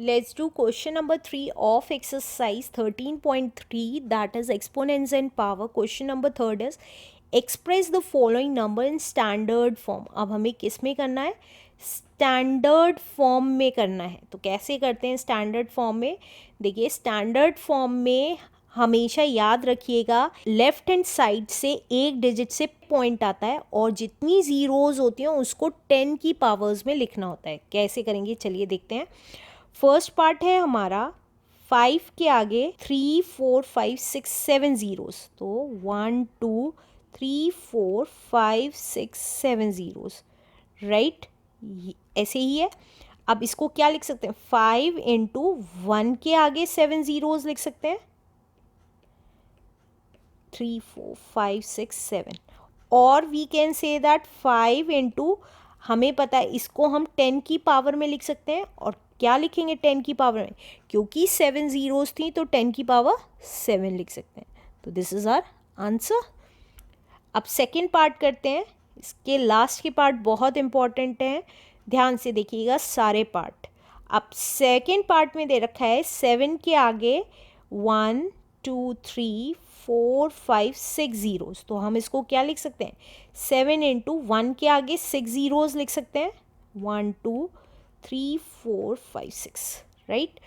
Let's do question number 3 of exercise 13.3, that is exponents and power. Question number 3 is express the following number in standard form. अब हमें किस में करना है? Standard form में करना है. तो कैसे करते हैं स्टैंडर्ड फॉर्म में? देखिए स्टैंडर्ड फॉर्म में हमेशा याद रखिएगा लेफ्ट हैंड साइड से एक डिजिट से पॉइंट आता है और जितनी ज़ीरोज़ होती हैं उसको 10 की पावर्स में लिखना होता है. कैसे करेंगे चलिए देखते हैं. फर्स्ट पार्ट है हमारा 5 के आगे 3 4 5 6 7 ज़ीरोज़, तो 1 2 3 4 5 6 7 ज़ीरोज़, राइट. ऐसे ही है. अब इसको क्या लिख सकते हैं? 5 इंटू 1 के आगे 7 ज़ीरोज़ लिख सकते हैं, 3 4 5 6 7. और we can say that 5 into, हमें पता है इसको हम 10 की पावर में लिख सकते हैं. और क्या लिखेंगे 10 की पावर में? क्योंकि 7 ज़ीरोज़ थी तो 10 की पावर 7 लिख सकते हैं. तो दिस इज़ आवर आंसर. अब सेकेंड पार्ट करते हैं. इसके लास्ट के पार्ट बहुत इंपॉर्टेंट हैं, ध्यान से देखिएगा सारे पार्ट. अब सेकेंड पार्ट में दे रखा है 7 के आगे 1 2 3 4 5 6 ज़ीरोज़, तो हम इसको क्या लिख सकते हैं? 7 इंटू 1 के आगे 6 ज़ीरोज़ लिख सकते हैं, 1 2 3 4 5 6, राइट.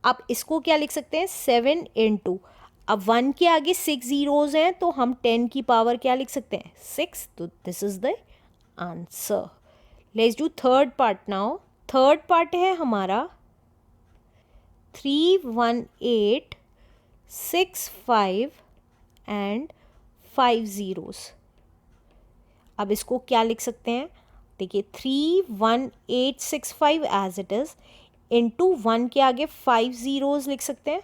अब इसको क्या लिख सकते हैं? 7 इंटू, अब 1 के आगे 6 ज़ीरोज़ हैं तो हम 10 की पावर क्या लिख सकते हैं? 6. तो this is the answer. Let's do third part now. Third part है हमारा 3 1 8 6 5 एंड 5 ज़ीरोज़. अब इसको क्या लिख सकते हैं? देखिए 3 1 8 6 5 एज इट इज़, इंटू 1 के आगे 5 ज़ीरोज़ लिख सकते हैं.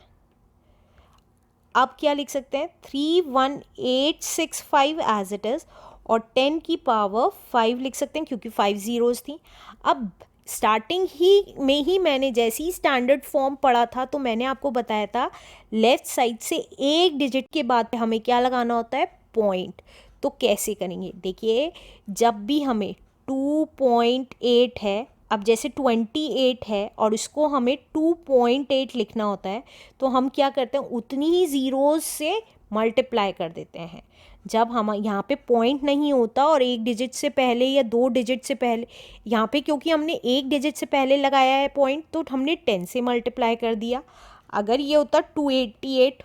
अब क्या लिख सकते हैं? 3 1 8 6 5 एज इट इज़ और 10 की पावर 5 लिख सकते हैं क्योंकि 5 ज़ीरोज़ थी. अब स्टार्टिंग ही मैंने जैसे ही स्टैंडर्ड फॉर्म पढ़ा था तो मैंने आपको बताया था लेफ्ट साइड से एक डिजिट के बाद हमें क्या लगाना होता है? पॉइंट. तो कैसे करेंगे? देखिए जब भी हमें 2.8 है, अब जैसे 28 है और इसको हमें 2.8 लिखना होता है तो हम क्या करते हैं? उतनी ही ज़ीरोज़ से मल्टीप्लाई कर देते हैं. जब हम यहाँ पे पॉइंट नहीं होता और एक डिजिट से पहले या दो डिजिट से पहले, यहाँ पे क्योंकि हमने एक डिजिट से पहले लगाया है पॉइंट तो हमने 10 से मल्टीप्लाई कर दिया. अगर ये होता 288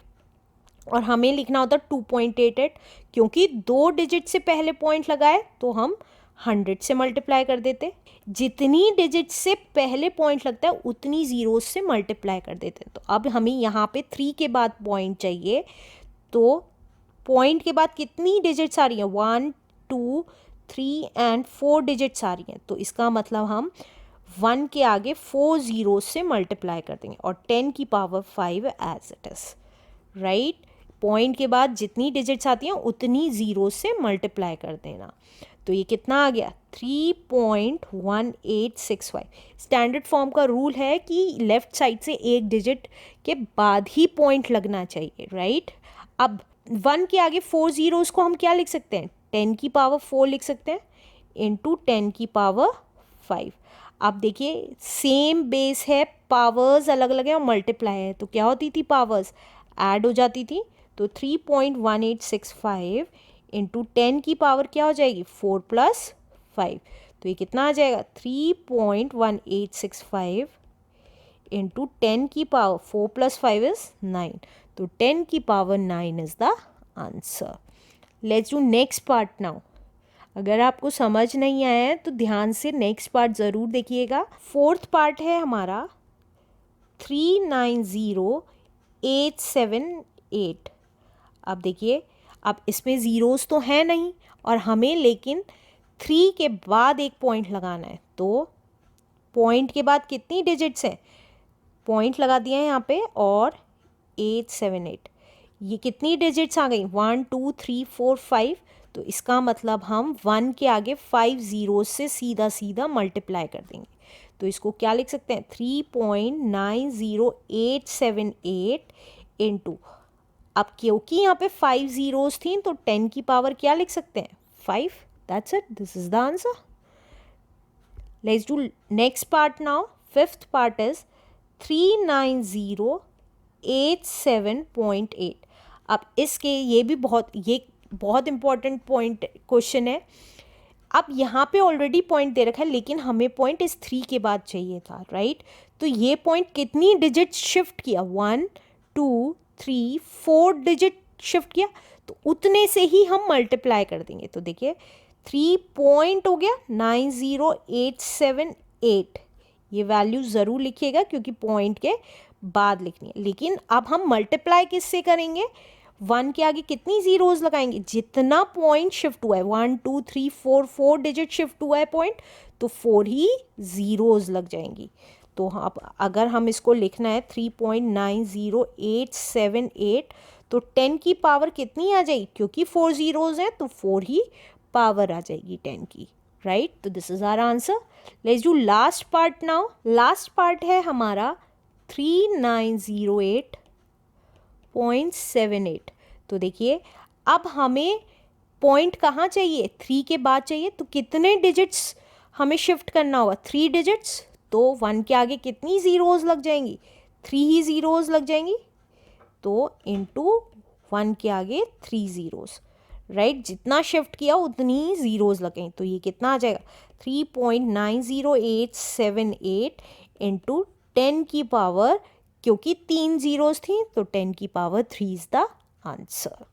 और हमें लिखना होता 2.88, क्योंकि दो डिजिट से पहले पॉइंट लगाए तो हम 100 से मल्टीप्लाई कर देते. जितनी डिजिट से पहले पॉइंट लगता है उतनी ज़ीरोज़ से मल्टीप्लाई कर देते हैं. तो अब हमें यहाँ पे 3 के बाद पॉइंट चाहिए, तो पॉइंट के बाद कितनी डिजिट्स आ रही हैं? 1 2 3 एंड 4 डिजिट्स आ रही हैं. तो इसका मतलब हम 1 के आगे 4 ज़ीरोज़ से मल्टीप्लाई कर देंगे और 10 की power 5 as it is, right. Point के बाद जितनी डिजिट्स आती हैं उतनी ज़ीरो से मल्टीप्लाई कर देना. तो ये कितना आ गया? 3.1865. स्टैंडर्ड फॉर्म का रूल है कि लेफ़्ट साइड से एक डिजिट के बाद ही पॉइंट लगना चाहिए, राइट. अब 1 के आगे 4 ज़ीरोज़ को हम क्या लिख सकते हैं? 10 की पावर 4 लिख सकते हैं इंटू 10 की पावर 5. अब देखिए सेम बेस है, पावर्स अलग अलग है और मल्टीप्लाई है, तो क्या होती थी? पावर्स ऐड हो जाती थी. तो 3.1865 इंटू 10 की पावर क्या हो जाएगी? 4 + 5. तो ये कितना आ जाएगा? 3.1865 इंटू 10 की पावर 4 + 5 इज़ 9. तो 10 की power 9 is the answer. Let's do next part now. अगर आपको समझ नहीं आया है तो ध्यान से नेक्स्ट पार्ट ज़रूर देखिएगा. फोर्थ पार्ट है हमारा 390878. अब देखिए, अब इसमें ज़ीरोज़ तो है नहीं और हमें लेकिन 3 के बाद एक पॉइंट लगाना है. तो पॉइंट के बाद कितनी डिजिट्स हैं? पॉइंट लगा दिया है यहाँ पे और 878. ये कितनी डिजिट्स आ गई? 1 2 3 4 5. तो इसका मतलब हम 1 के आगे 5 ज़ीरोज़ से सीधा सीधा मल्टीप्लाई कर देंगे. तो इसको क्या लिख सकते हैं? 3.90878 इंटू, अब क्योंकि यहाँ पे 5 ज़ीरोज़ थी तो 10 की पावर क्या लिख सकते हैं? 5. That's it. This is the answer. Let's do next part now. Fifth part is 39087.8। अब इसके ये बहुत इंपॉर्टेंट पॉइंट क्वेश्चन है। अब यहाँ पे ऑलरेडी पॉइंट दे रखा है, लेकिन हमें पॉइंट इस 3 के बाद चाहिए था, राइट। तो ये पॉइंट कितनी डिजिट शिफ्ट किया, 1 2 3 4 डिजिट शिफ्ट किया, तो उतने से ही हम मल्टीप्लाई कर देंगे। तो देखिए 3 पॉइंट हो गया 90878। ये वैल्यू ज़रूर लिखिएगा क्योंकि पॉइंट के बाद लिखनी है। लेकिन अब हम मल्टीप्लाई किससे करेंगे, 1 के आगे कितनी ज़ीरोज़ लगाएंगे, जितना पॉइंट शिफ्ट हुआ है 1 2 3 4 4 डिजिट शिफ्ट हुआ है पॉइंट, तो 4 ही ज़ीरोज़ लग जाएंगी। तो अब अगर हम इसको लिखना है 3.90878, तो 10 की पावर कितनी आ जाएगी, क्योंकि 4 ज़ीरोज़ हैं तो 4 ही पावर आ जाएगी 10 की, राइट। तो this is our answer. Let's do last part now. Last part है हमारा 3908.78। तो देखिए अब हमें पॉइंट कहाँ चाहिए, 3 के बाद चाहिए, तो कितने डिजिट्स हमें शिफ्ट करना होगा, 3 डिजिट्स। तो 1 के आगे कितनी ज़ीरोज़ लग जाएंगी, 3 ही ज़ीरोज़ लग जाएंगी। तो इंटू 1 के आगे 3 ज़ीरोज़, राइट। जितना शिफ्ट किया उतनी ही ज़ीरोज़ लगेंगे। तो ये कितना आ जाएगा, 3.90878 इंटू 10 की पावर, क्योंकि 3 ज़ीरोज़ थी तो 10 की पावर 3 इज़ द आंसर।